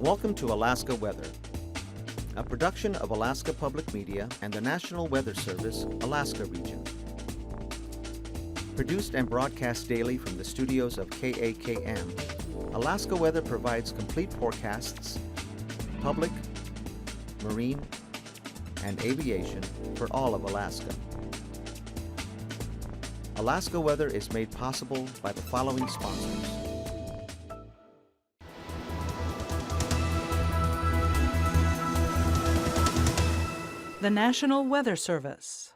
Welcome to Alaska Weather, a production of Alaska Public Media and the National Weather Service, Alaska Region. Produced and broadcast daily from the studios of KAKM, Alaska Weather provides complete forecasts, public, marine, and aviation for all of Alaska. Alaska Weather is made possible by the following sponsors. The National Weather Service.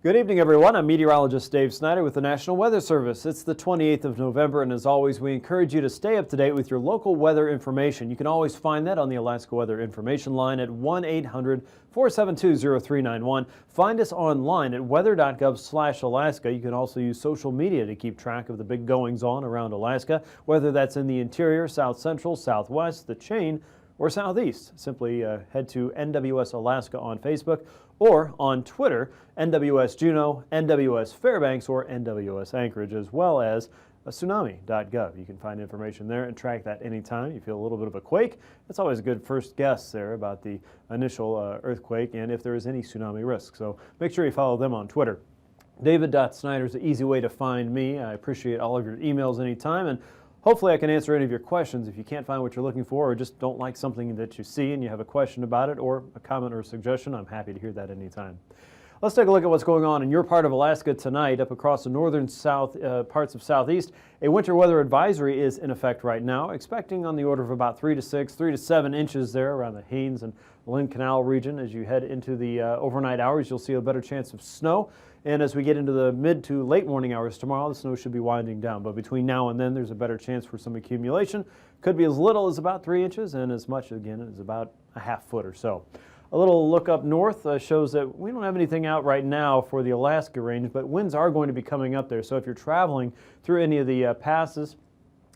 Good evening, everyone. I'm meteorologist Dave Snider with the National Weather Service. It's the 28th of November, and as always, we encourage you to stay up to date with your local weather information. You can always find that on the Alaska Weather Information Line at 1-800-472-0391. Find us online at weather.gov/Alaska. You can also use social media to keep track of the big goings-on around Alaska, whether that's in the interior, south central, southwest, the chain, or southeast. Simply head to NWS Alaska on Facebook or on Twitter, NWS Juneau, NWS Fairbanks, or NWS Anchorage, as well as tsunami.gov. You can find information there and track that anytime you feel a little bit of a quake. It's always a good first guess there about the initial earthquake and if there is any tsunami risk. So make sure you follow them on Twitter. David.Snider is the easy way to find me. I appreciate all of your emails anytime, and hopefully I can answer any of your questions. If you can't find what you're looking for or just don't like something that you see and you have a question about it or a comment or a suggestion, I'm happy to hear that anytime. Let's take a look at what's going on in your part of Alaska tonight. Up across the northern south parts of southeast, a winter weather advisory is in effect right now, expecting on the order of about 3 to 7 inches there around the Haines and Lynn Canal region. As you head into the overnight hours, you'll see a better chance of snow. And as we get into the mid to late morning hours tomorrow, the snow should be winding down. But between now and then, there's a better chance for some accumulation. Could be as little as about 3 inches and as much, again, as about a half foot or so. A little look up north shows that we don't have anything out right now for the Alaska range, but winds are going to be coming up there. So if you're traveling through any of the passes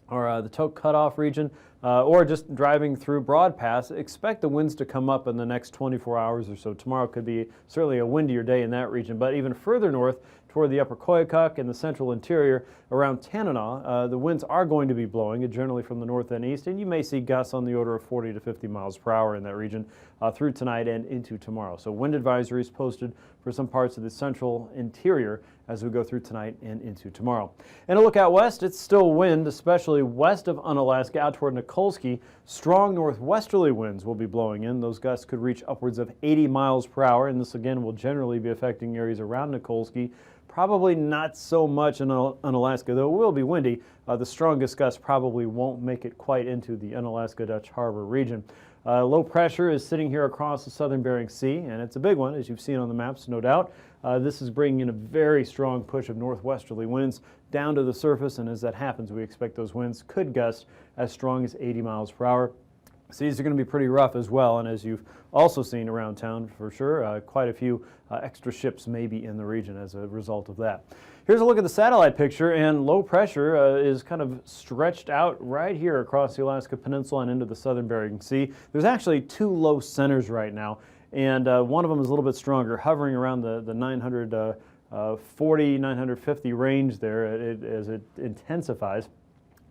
or the Tok Cutoff region, or just driving through Broad Pass, expect the winds to come up in the next 24 hours or so. Tomorrow could be certainly a windier day in that region, but even further north toward the upper Koyukuk and the central interior around Tanana, the winds are going to be blowing, generally from the north and east, and you may see gusts on the order of 40 to 50 miles per hour in that region through tonight and into tomorrow. So wind advisories posted for some parts of the central interior as we go through tonight and into tomorrow. And a look out west, it's still wind, especially west of Unalaska out toward Nikolsky. Strong northwesterly winds will be blowing in. Those gusts could reach upwards of 80 miles per hour, and this again will generally be affecting areas around Nikolsky. Probably not so much in Unalaska, though it will be windy. The strongest gusts probably won't make it quite into the Unalaska Dutch Harbor region. Low pressure is sitting here across the southern Bering Sea, and it's a big one, as you've seen on the maps, no doubt. This is bringing in a very strong push of northwesterly winds down to the surface, and as that happens, we expect those winds could gust as strong as 80 miles per hour. Seas are going to be pretty rough as well, and as you've also seen around town for sure, quite a few extra ships may be in the region as a result of that. Here's a look at the satellite picture, and low pressure is kind of stretched out right here across the Alaska Peninsula and into the southern Bering Sea. There's actually two low centers right now, and one of them is a little bit stronger, hovering around the 940, 950 range there as it intensifies.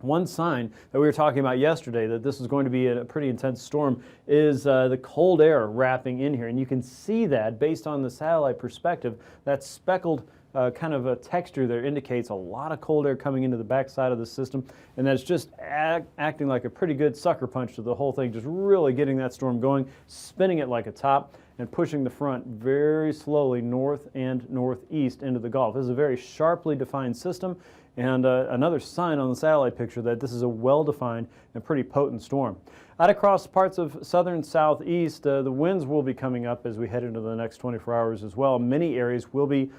One sign that we were talking about yesterday that this is going to be a pretty intense storm is the cold air wrapping in here. And you can see that based on the satellite perspective, that speckled kind of a texture there indicates a lot of cold air coming into the backside of the system. And that's just acting like a pretty good sucker punch to the whole thing, just really getting that storm going, spinning it like a top, and pushing the front very slowly north and northeast into the Gulf. This is a very sharply defined system, and another sign on the satellite picture that this is a well-defined and pretty potent storm. Out across parts of southern southeast, the winds will be coming up as we head into the next 24 hours as well. Many areas will be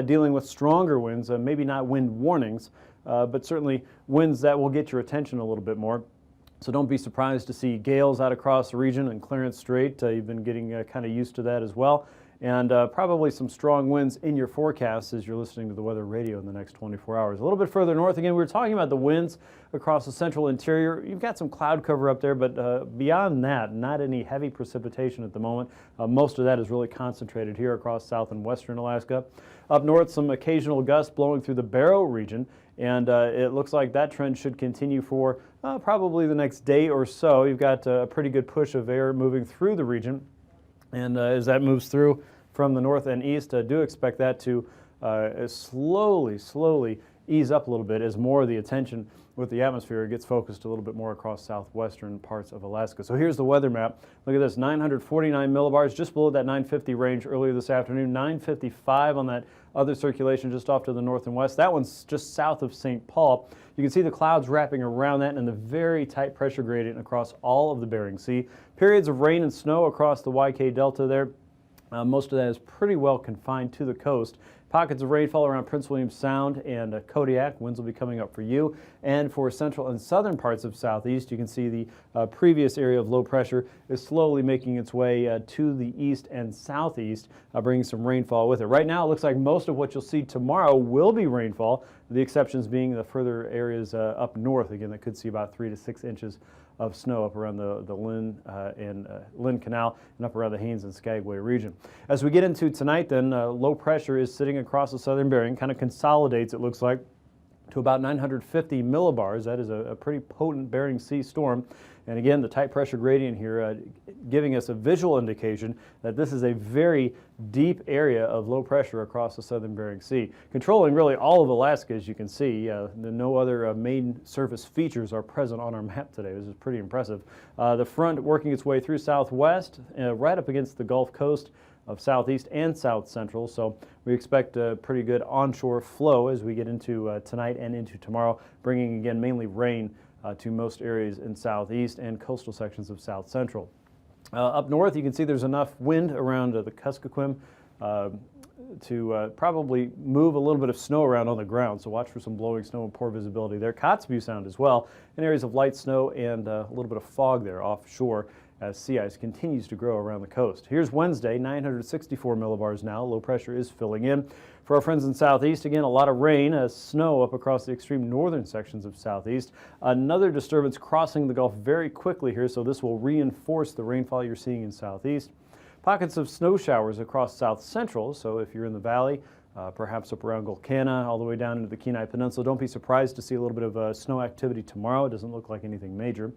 dealing with stronger winds, maybe not wind warnings, but certainly winds that will get your attention a little bit more. So don't be surprised to see gales out across the region and Clarence Strait. You've been getting kind of used to that as well. and probably some strong winds in your forecast as you're listening to the weather radio in the next 24 hours. A little bit further north again, we were talking about the winds across the central interior. You've got some cloud cover up there, but beyond that, not any heavy precipitation at the moment. Most of that is really concentrated here across south and western Alaska. Up north, some occasional gusts blowing through the Barrow region, and it looks like that trend should continue for probably the next day or so. You've got a pretty good push of air moving through the region, and as that moves through from the north and east, do expect that to slowly ease up a little bit as more of the attention with the atmosphere gets focused a little bit more across southwestern parts of Alaska. So here's the weather map. Look at this, 949 millibars, just below that 950 range earlier this afternoon, 955 on that other circulation just off to the north and west. That one's just south of St. Paul. You can see the clouds wrapping around that and the very tight pressure gradient across all of the Bering Sea. Periods of rain and snow across the YK Delta there. Most of that is pretty well confined to the coast. Pockets of rainfall around Prince William Sound and Kodiak. Winds will be coming up for you. And for central and southern parts of southeast, you can see the previous area of low pressure is slowly making its way to the east and southeast, bringing some rainfall with it. Right now, it looks like most of what you'll see tomorrow will be rainfall, the exceptions being the further areas up north, again, that could see about 3 to 6 inches of snow up around the Lynn and Lynn Canal and up around the Haines and Skagway region. As we get into tonight, then low pressure is sitting across the southern Bering, kind of consolidates, it looks like, to about 950 millibars. That is a pretty potent Bering Sea storm. And again, the tight pressure gradient here giving us a visual indication that this is a very deep area of low pressure across the southern Bering Sea, controlling really all of Alaska, as you can see. No other main surface features are present on our map today. This is pretty impressive. The front working its way through southwest, right up against the Gulf Coast of southeast and south central, so we expect a pretty good onshore flow as we get into tonight and into tomorrow, bringing again mainly rain to most areas in southeast and coastal sections of south central. Up north, you can see there's enough wind around the Kuskokwim to probably move a little bit of snow around on the ground, so watch for some blowing snow and poor visibility there. Kotzebue Sound as well, in areas of light snow and a little bit of fog there offshore as sea ice continues to grow around the coast. Here's Wednesday, 964 millibars now. Low pressure is filling in. For our friends in southeast, again, a lot of rain, snow up across the extreme northern sections of southeast. Another disturbance crossing the Gulf very quickly here, so this will reinforce the rainfall you're seeing in southeast. Pockets of snow showers across south central, so if you're in the valley, perhaps up around Golcana, all the way down into the Kenai Peninsula, don't be surprised to see a little bit of snow activity tomorrow. It doesn't look like anything major.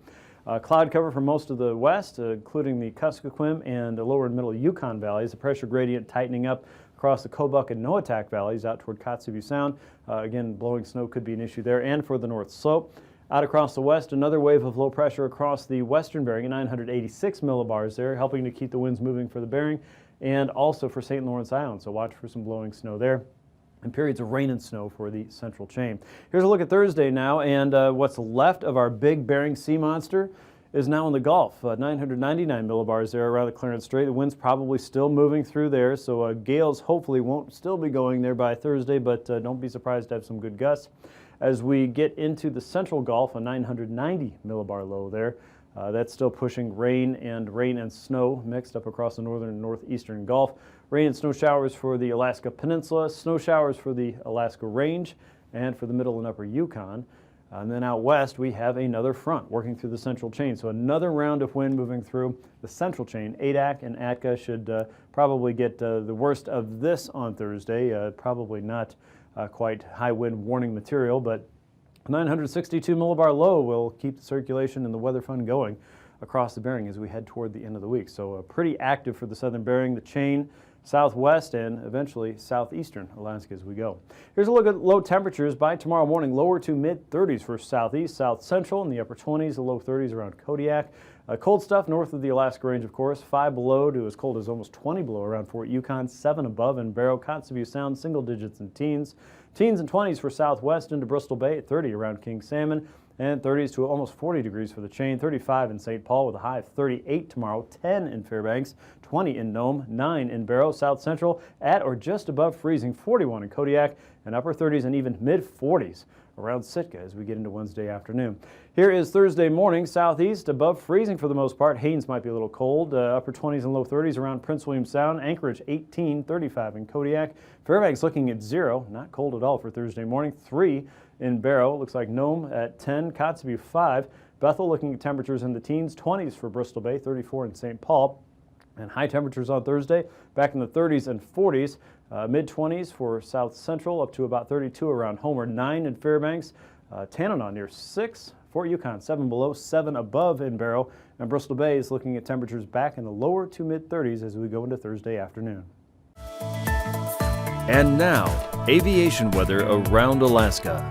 Cloud cover for most of the west, including the Kuskokwim and the lower and middle Yukon valleys. The pressure gradient tightening up across the Kobuk and Noatak valleys out toward Kotzebue Sound. Again, blowing snow could be an issue there, and for the North Slope. Out across the west, another wave of low pressure across the western Bering at 986 millibars there, helping to keep the winds moving for the Bering and also for St. Lawrence Island. So watch for some blowing snow there, and periods of rain and snow for the central chain. Here's a look at Thursday now, and what's left of our big Bering Sea monster is now in the Gulf. 999 millibars there around the Clarence Strait. The wind's probably still moving through there, so gales hopefully won't still be going there by Thursday, but don't be surprised to have some good gusts. As we get into the central Gulf, a 990 millibar low there. That's still pushing rain and snow mixed up across the northern and northeastern Gulf. Rain and snow showers for the Alaska Peninsula, snow showers for the Alaska Range, and for the middle and upper Yukon. And then out west, we have another front working through the central chain. So another round of wind moving through the central chain. Adak and Atka should probably get the worst of this on Thursday. Probably not quite high wind warning material, but 962 millibar low will keep the circulation and the weather fun going across the Bering as we head toward the end of the week. So pretty active for the southern Bering, the chain, southwest, and eventually southeastern Alaska as we go. Here's a look at low temperatures by tomorrow morning. Lower to mid-30s for southeast, south central, in the upper 20s, the low 30s around Kodiak. Cold stuff north of the Alaska Range, of course. 5 below to as cold as almost 20 below around Fort Yukon. 7 above in Barrow, Kotzebue Sound, single digits and teens. Teens and 20s for southwest into Bristol Bay. 30 around King Salmon. And 30s to almost 40 degrees for the chain. 35 in St. Paul with a high of 38 tomorrow. 10 in Fairbanks. 20 in Nome. 9 in Barrow. South Central at or just above freezing. 41 in Kodiak. and upper 30s and even mid-40s around Sitka as we get into Wednesday afternoon. Here is Thursday morning. Southeast above freezing for the most part. Haines might be a little cold. Upper 20s and low 30s around Prince William Sound. Anchorage 18, 35 in Kodiak. Fairbanks looking at 0. Not cold at all for Thursday morning. 3 in Barrow. Looks like Nome at 10. Kotzebue 5. Bethel looking at temperatures in the teens. 20s for Bristol Bay. 34 in St. Paul. And high temperatures on Thursday back in the 30s and 40s. Mid-20s for South Central, up to about 32 around Homer, 9 in Fairbanks, Tanana near 6, Fort Yukon 7 below, 7 above in Barrow, and Bristol Bay is looking at temperatures back in the lower to mid-30s as we go into Thursday afternoon. And now, aviation weather around Alaska.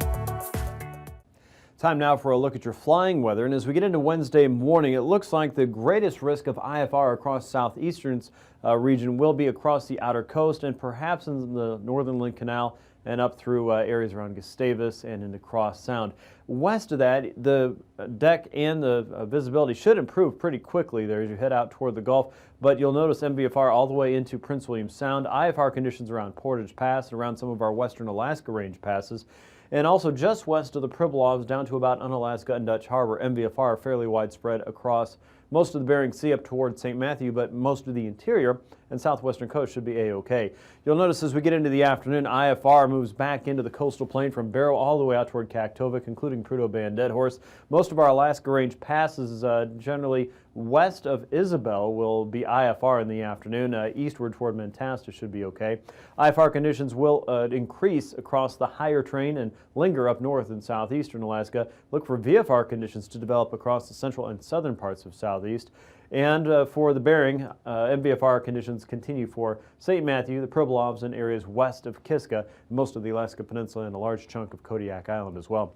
Time now for a look at your flying weather, and as we get into Wednesday morning, it looks like the greatest risk of IFR across southeastern region will be across the outer coast and perhaps in the northern Link Canal and up through areas around Gustavus and into Cross Sound. West of that, the deck and the visibility should improve pretty quickly there as you head out toward the Gulf, but you'll notice MVFR all the way into Prince William Sound, IFR conditions around Portage Pass, around some of our western Alaska range passes, and also just west of the Pribilofs down to about Unalaska and Dutch Harbor. MVFR fairly widespread across most of the Bering Sea up toward St. Matthew, but most of the interior and southwestern coast should be A-OK. You'll notice as we get into the afternoon, IFR moves back into the coastal plain from Barrow all the way out toward Kaktovik, including Prudhoe Bay and Deadhorse. Most of our Alaska range passes generally west of Isabel will be IFR in the afternoon. Eastward toward Mentasta should be okay. IFR conditions will increase across the higher train and linger up north in southeastern Alaska. Look for VFR conditions to develop across the central and southern parts of southeast. And for the Bering, MVFR conditions continue for St. Matthew, the Pribilofs, and areas west of Kiska, most of the Alaska Peninsula, and a large chunk of Kodiak Island as well.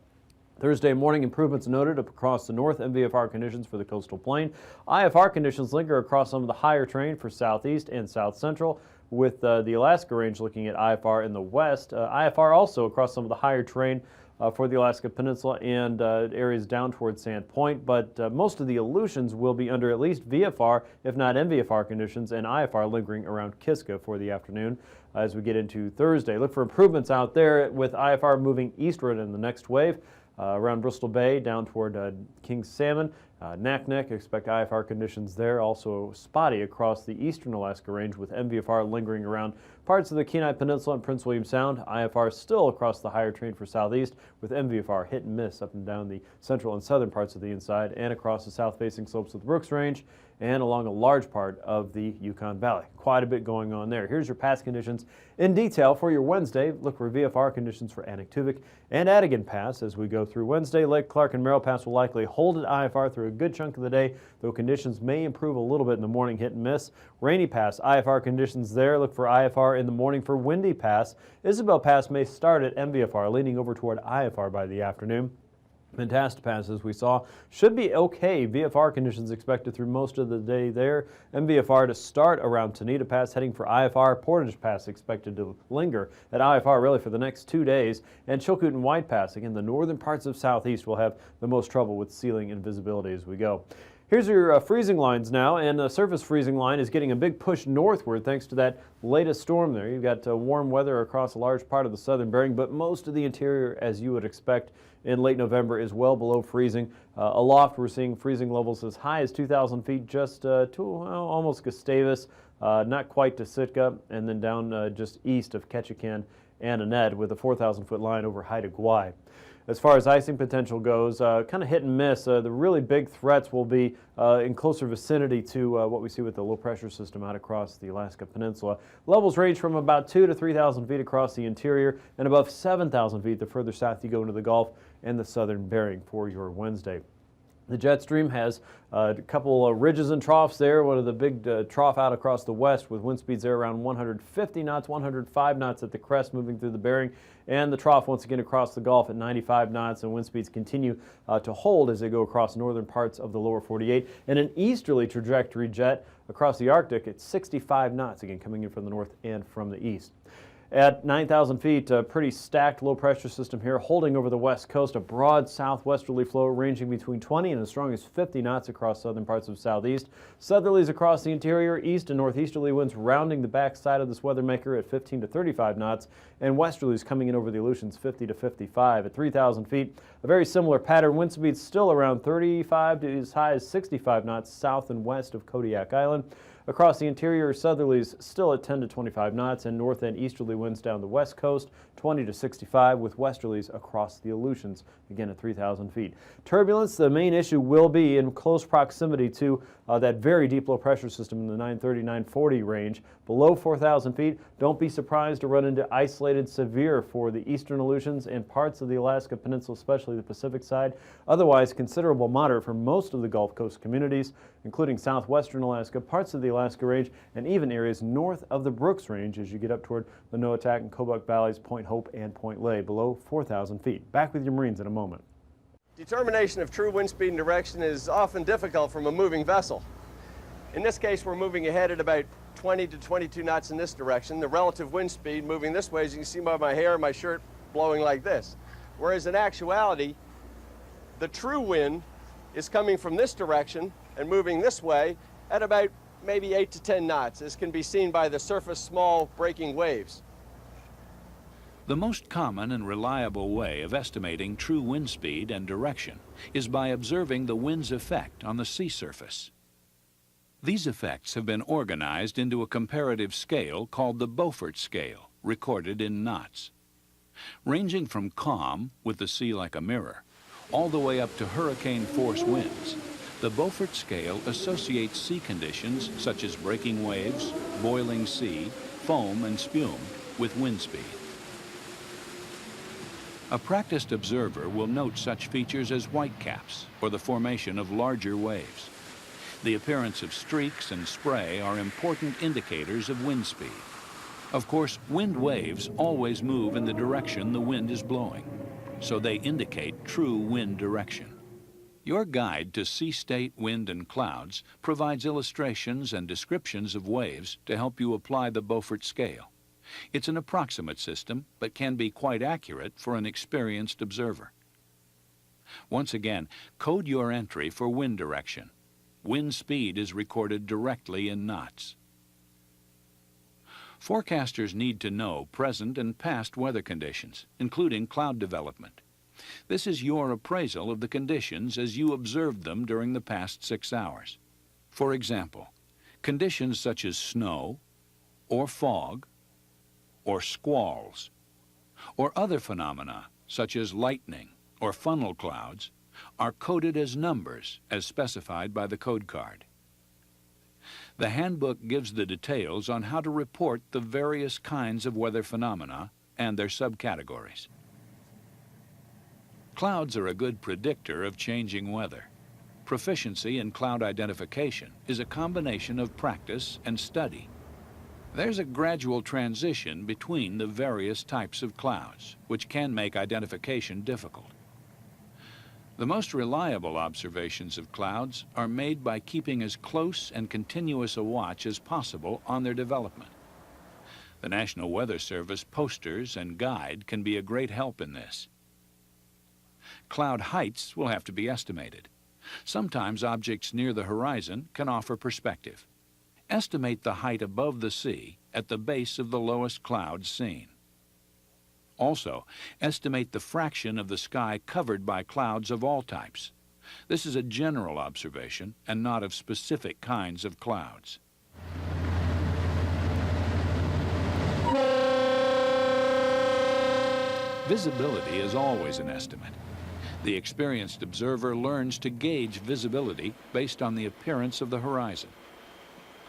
Thursday morning, improvements noted up across the north, MVFR conditions for the coastal plain. IFR conditions linger across some of the higher terrain for southeast and south central, with the Alaska range looking at IFR in the west. IFR also across some of the higher terrain for the Alaska Peninsula and areas down towards Sand Point, but most of the Aleutians will be under at least VFR, if not MVFR conditions, and IFR lingering around Kiska for the afternoon as we get into Thursday. Look for improvements out there with IFR moving eastward in the next wave. Around Bristol Bay, down toward King's Salmon, Naknek, expect IFR conditions there. Also spotty across the eastern Alaska range with MVFR lingering around parts of the Kenai Peninsula and Prince William Sound. IFR still across the higher train for southeast with MVFR hit and miss up and down the central and southern parts of the inside and across the south-facing slopes of the Brooks Range and along a large part of the Yukon Valley. Quite a bit going on there. Here's your pass conditions in detail for your Wednesday. Look for VFR conditions for Anaktuvik and Adigan Pass as we go through Wednesday. Lake Clark and Merrill Pass will likely hold at IFR through a good chunk of the day, though conditions may improve a little bit in the morning, hit and miss. Rainy Pass, IFR conditions there. Look for IFR in the morning for Windy Pass. Isabel Pass may start at MVFR, leaning over toward IFR by the afternoon. Mentasta Pass, as we saw, should be okay. VFR conditions expected through most of the day there. MVFR to start around Tanita Pass, heading for IFR. Portage Pass expected to linger at IFR really for the next 2 days. And Chilkoot and White Pass, again, the northern parts of southeast will have the most trouble with ceiling and visibility as we go. Here's your freezing lines now, and the surface freezing line is getting a big push northward thanks to that latest storm there. You've got warm weather across a large part of the southern Bering, but most of the interior, as you would expect, in late November is well below freezing. Aloft, we're seeing freezing levels as high as 2,000 feet just to almost Gustavus, not quite to Sitka, and then down just east of Ketchikan and Annette with a 4,000-foot line over Haida Gwaii. As far as icing potential goes, kind of hit and miss. The really big threats will be in closer vicinity to what we see with the low pressure system out across the Alaska Peninsula. Levels range from about 2,000 to 3,000 feet across the interior and above 7,000 feet the further south you go into the Gulf and the southern Bering for your Wednesday. The jet stream has a couple of ridges and troughs there. One of the big trough out across the west with wind speeds there around 150 knots, 105 knots at the crest moving through the Bering. And the trough once again across the Gulf at 95 knots, and wind speeds continue to hold as they go across northern parts of the lower 48. And an easterly trajectory jet across the Arctic at 65 knots, again coming in from the north and from the east. At 9,000 feet, a pretty stacked low-pressure system here holding over the west coast, a broad southwesterly flow ranging between 20 and as strong as 50 knots across southern parts of southeast. Southerlies across the interior, east and northeasterly winds rounding the backside of this weather maker at 15 to 35 knots, and westerlies coming in over the Aleutians 50 to 55. At 3,000 feet, a very similar pattern. Wind speeds still around 35 to as high as 65 knots south and west of Kodiak Island. Across the interior, southerlies still at 10 to 25 knots, and north and easterly winds down the west coast 20 to 65, with westerlies across the Aleutians, again at 3,000 feet. Turbulence, the main issue will be in close proximity to that very deep low pressure system in the 930-940 range. Below 4,000 feet, don't be surprised to run into isolated severe for the eastern Aleutians and parts of the Alaska Peninsula, especially the Pacific side. Otherwise, considerable moderate for most of the Gulf Coast communities, including southwestern Alaska, parts of the Alaska Range, and even areas north of the Brooks Range as you get up toward the Noatak and Kobuk Valleys, Point Hope, and Point Lay, below 4,000 feet. Back with your Marines in a moment. Determination of true wind speed and direction is often difficult from a moving vessel. In this case, we're moving ahead at about 20 to 22 knots in this direction. The relative wind speed moving this way, as you can see by my hair and my shirt blowing like this. Whereas in actuality, the true wind is coming from this direction and moving this way at about maybe 8 to 10 knots, as can be seen by the surface small breaking waves. The most common and reliable way of estimating true wind speed and direction is by observing the wind's effect on the sea surface. These effects have been organized into a comparative scale called the Beaufort scale, recorded in knots. Ranging from calm, with the sea like a mirror, all the way up to hurricane force winds, the Beaufort scale associates sea conditions such as breaking waves, boiling sea, foam, and spume with wind speed. A practiced observer will note such features as whitecaps or the formation of larger waves. The appearance of streaks and spray are important indicators of wind speed. Of course, wind waves always move in the direction the wind is blowing, so they indicate true wind direction. Your guide to sea state, wind, and clouds provides illustrations and descriptions of waves to help you apply the Beaufort scale. It's an approximate system, but can be quite accurate for an experienced observer. Once again, code your entry for wind direction. Wind speed is recorded directly in knots. Forecasters need to know present and past weather conditions, including cloud development. This is your appraisal of the conditions as you observed them during the past 6 hours. For example, conditions such as snow, or fog, or squalls, or other phenomena such as lightning or funnel clouds are coded as numbers as specified by the code card. The handbook gives the details on how to report the various kinds of weather phenomena and their subcategories. Clouds are a good predictor of changing weather. Proficiency in cloud identification is a combination of practice and study. There's a gradual transition between the various types of clouds, which can make identification difficult. The most reliable observations of clouds are made by keeping as close and continuous a watch as possible on their development. The National Weather Service posters and guide can be a great help in this. Cloud heights will have to be estimated. Sometimes objects near the horizon can offer perspective. Estimate the height above the sea at the base of the lowest cloud seen. Also, estimate the fraction of the sky covered by clouds of all types. This is a general observation and not of specific kinds of clouds. Visibility is always an estimate. The experienced observer learns to gauge visibility based on the appearance of the horizon.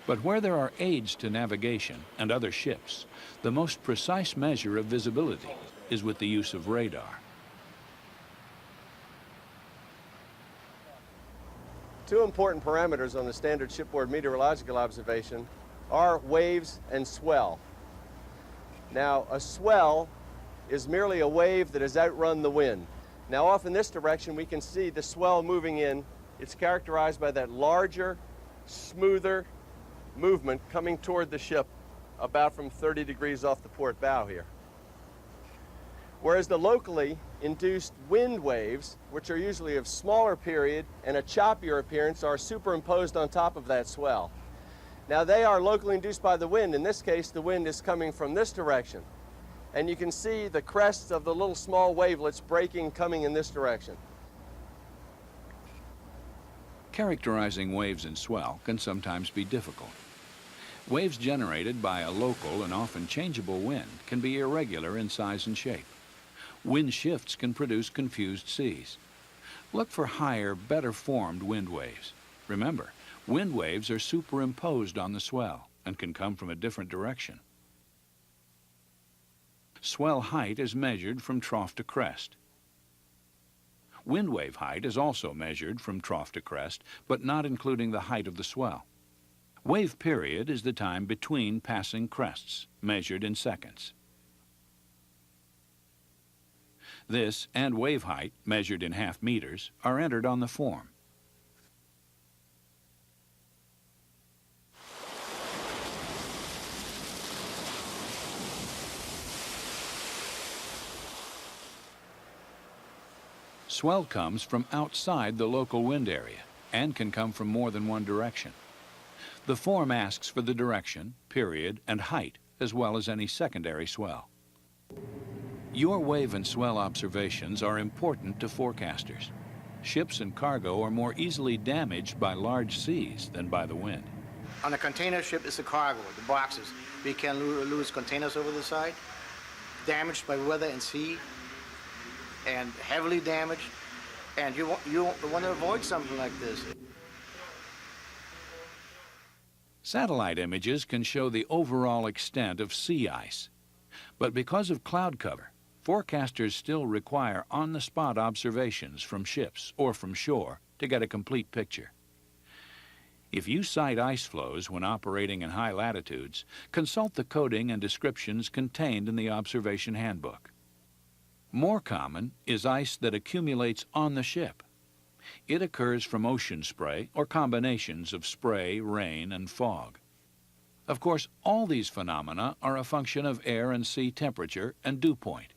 But where there are aids to navigation and other ships, the most precise measure of visibility is with the use of radar. Two important parameters on the standard shipboard meteorological observation are waves and swell. Now, a swell is merely a wave that has outrun the wind. Now, off in this direction, we can see the swell moving in. It's characterized by that larger, smoother movement coming toward the ship about from 30 degrees off the port bow here. Whereas the locally induced wind waves, which are usually of smaller period and a choppier appearance, are superimposed on top of that swell. Now they are locally induced by the wind. In this case, the wind is coming from this direction. And you can see the crests of the little small wavelets breaking, coming in this direction. Characterizing waves in swell can sometimes be difficult. Waves generated by a local and often changeable wind can be irregular in size and shape. Wind shifts can produce confused seas. Look for higher, better formed wind waves. Remember, wind waves are superimposed on the swell and can come from a different direction. Swell height is measured from trough to crest. Wind wave height is also measured from trough to crest, but not including the height of the swell. Wave period is the time between passing crests, measured in seconds. This and wave height, measured in half meters, are entered on the form. Swell comes from outside the local wind area and can come from more than one direction. The form asks for the direction, period, and height, as well as any secondary swell. Your wave and swell observations are important to forecasters. Ships and cargo are more easily damaged by large seas than by the wind. On a container ship, it's the cargo, the boxes. We can lose containers over the side, damaged by weather and sea, and heavily damaged, and you want to avoid something like this. Satellite images can show the overall extent of sea ice, but because of cloud cover, forecasters still require on-the-spot observations from ships or from shore to get a complete picture. If you sight ice flows when operating in high latitudes, consult the coding and descriptions contained in the observation handbook. More common is ice that accumulates on the ship. It occurs from ocean spray or combinations of spray, rain, and fog. Of course, all these phenomena are a function of air and sea temperature and dew point.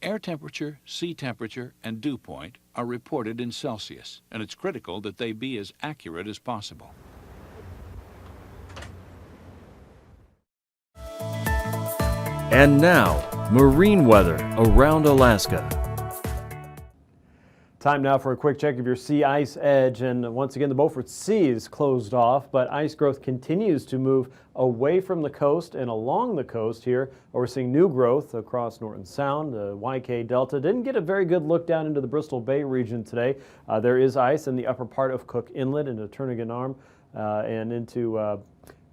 Air temperature, sea temperature, and dew point are reported in Celsius, and it's critical that they be as accurate as possible. And now, marine weather around Alaska. Time now for a quick check of your sea ice edge, and once again the Beaufort Sea is closed off, but ice growth continues to move away from the coast and along the coast here. We're seeing new growth across Norton Sound, the YK Delta. Didn't get a very good look down into the Bristol Bay region today. There is ice in the upper part of Cook Inlet into Turnagain Arm and into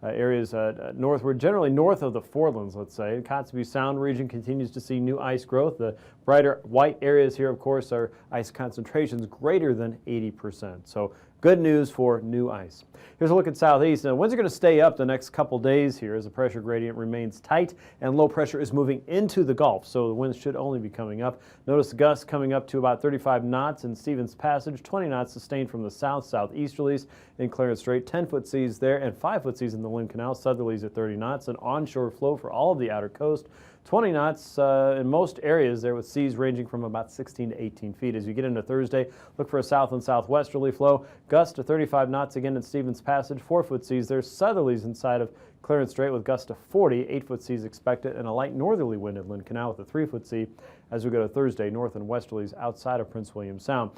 areas northward, generally north of the Forelands, let's say. Kotzebue Sound region continues to see new ice growth. The brighter white areas here, of course, are ice concentrations greater than 80%. So good news for new ice. Here's a look at southeast. Now, winds are going to stay up the next couple days here as the pressure gradient remains tight and low pressure is moving into the Gulf, so the winds should only be coming up. Notice gusts coming up to about 35 knots in Stevens Passage, 20 knots sustained from the southeasterlies in Clarence Strait, 10-foot seas there, and 5-foot seas in the Lynn Canal, southerlies at 30 knots, an onshore flow for all of the outer coast. 20 knots in most areas there, with seas ranging from about 16 to 18 feet. As you get into Thursday, look for a south and southwesterly flow. Gusts to 35 knots again in Stevens Passage, 4-foot seas there. Southerlies inside of Clarence Strait with gusts to 40, 8-foot seas expected, and a light northerly wind at Lynn Canal with a 3-foot sea. As we go to Thursday, north and westerlies outside of Prince William Sound.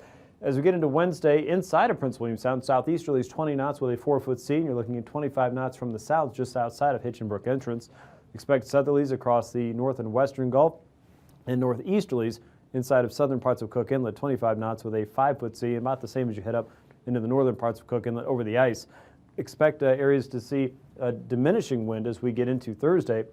As we get into Wednesday, inside of Prince William Sound, southeasterlies 20 knots with a 4-foot sea, and you're looking at 25 knots from the south just outside of Hitchinbrook Entrance. Expect southerlies across the north and western Gulf, and northeasterlies inside of southern parts of Cook Inlet, 25 knots with a 5-foot sea, about the same as you head up into the northern parts of Cook Inlet over the ice. Expect areas to see a diminishing wind as we get into Thursday.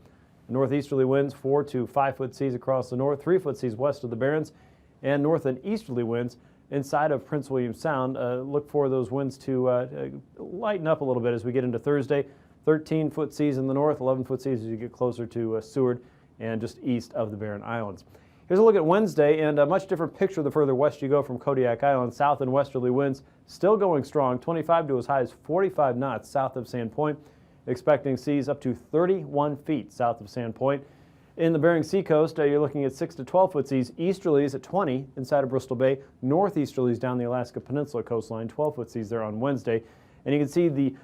Northeasterly winds 4 to 5-foot seas across the north, 3-foot seas west of the Barrens, and north and easterly winds inside of Prince William Sound. Look for those winds to lighten up a little bit as we get into Thursday. 13-foot seas in the north, 11-foot seas as you get closer to Seward and just east of the Barren Islands. Here's a look at Wednesday, and a much different picture the further west you go from Kodiak Island. South and westerly winds still going strong, 25 to as high as 45 knots south of Sand Point. expecting seas up to 31 feet south of Sandpoint. In the Bering Sea coast, you're looking at 6 to 12 foot seas, easterlies at 20 inside of Bristol Bay, northeasterlies down the Alaska Peninsula coastline, 12 foot seas there on Wednesday. And you can see the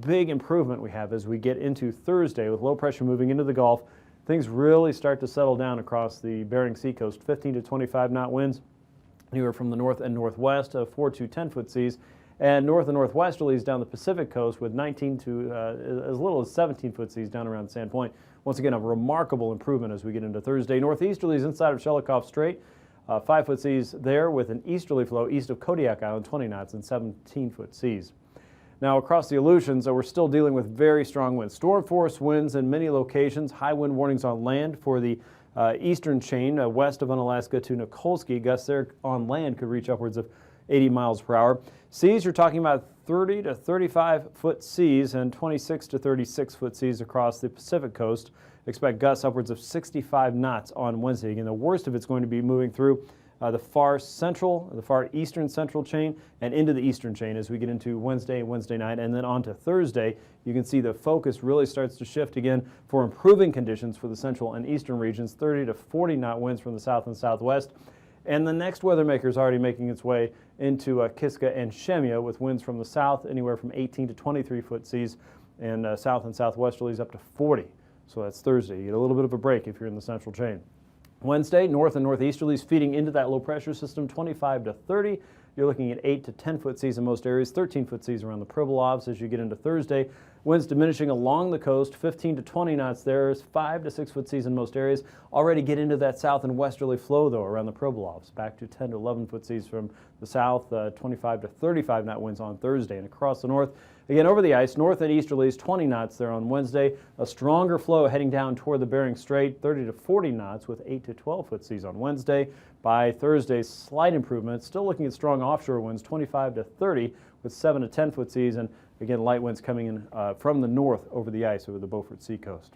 big improvement we have as we get into Thursday with low pressure moving into the Gulf. Things really start to settle down across the Bering Sea coast, 15 to 25 knot winds, anywhere from the north and northwest, 4 to 10 foot seas, and north and northwesterlies down the Pacific coast with 19 to as little as 17 foot seas down around Sandpoint. Once again, a remarkable improvement as we get into Thursday. Northeasterlies inside of Shelikof Strait, 5 foot seas there with an easterly flow east of Kodiak Island, 20 knots and 17 foot seas. Now across the Aleutians, we're still dealing with very strong winds. Storm force winds in many locations, high wind warnings on land for the eastern chain west of Unalaska to Nikolsky. Gusts there on land could reach upwards of 80 miles per hour. Seas, you're talking about 30 to 35 foot seas and 26 to 36 foot seas across the Pacific coast. Expect gusts upwards of 65 knots on Wednesday. Again, the worst of it's going to be moving through the far eastern central chain and into the eastern chain as we get into Wednesday and Wednesday night, and then on to Thursday. You can see the focus really starts to shift again for improving conditions for the central and eastern regions, 30 to 40 knot winds from the south and southwest. And the next weather maker is already making its way into Kiska and Shemya with winds from the south anywhere from 18 to 23 foot seas and south and southwesterlies up to 40. So that's Thursday. You get a little bit of a break if you're in the central chain. Wednesday, north and northeasterlies feeding into that low pressure system, 25 to 30. You're looking at 8 to 10 foot seas in most areas, 13 foot seas around the Pribilofs as you get into Thursday. Winds diminishing along the coast, 15 to 20 knots there, 5 to 6 foot seas in most areas. Already get into that south and westerly flow though around the Pribilofs, back to 10 to 11 foot seas from the south, 25 to 35 knot winds on Thursday. And across the north, again over the ice, north and easterlies, 20 knots there on Wednesday. A stronger flow heading down toward the Bering Strait, 30 to 40 knots with 8 to 12 foot seas on Wednesday. By Thursday, slight improvement. Still looking at strong offshore winds, 25 to 30 with 7 to 10 foot seas, and again light winds coming in from the north over the ice over the Beaufort Sea coast.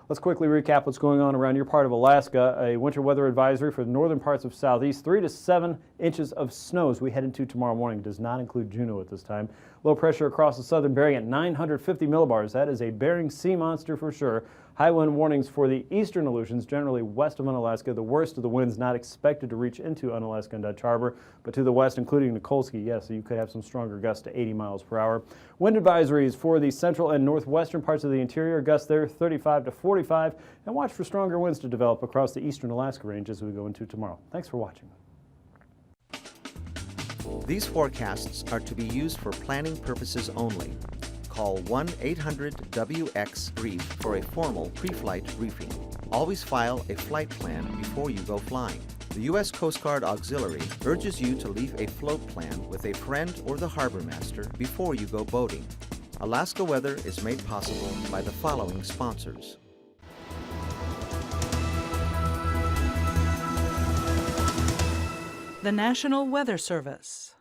Let's quickly recap what's going on around your part of Alaska. A winter weather advisory for the northern parts of southeast, 3 to 7 inches of snow as we head into tomorrow morning. Does not include Juneau at this time. Low pressure across the southern Bering at 950 millibars. That is a Bering Sea monster for sure. High wind warnings for the eastern Aleutians, generally west of Unalaska. The worst of the winds not expected to reach into Unalaska and Dutch Harbor, but to the west, including Nikolsky, yes, so you could have some stronger gusts to 80 miles per hour. Wind advisories for the central and northwestern parts of the interior, gusts there 35 to 45, and watch for stronger winds to develop across the eastern Alaska range as we go into tomorrow. Thanks for watching. These forecasts are to be used for planning purposes only. Call 1-800-WX-BRIEF for a formal pre-flight briefing. Always file a flight plan before you go flying. The U.S. Coast Guard Auxiliary urges you to leave a float plan with a friend or the harbor master before you go boating. Alaska Weather is made possible by the following sponsors. The National Weather Service.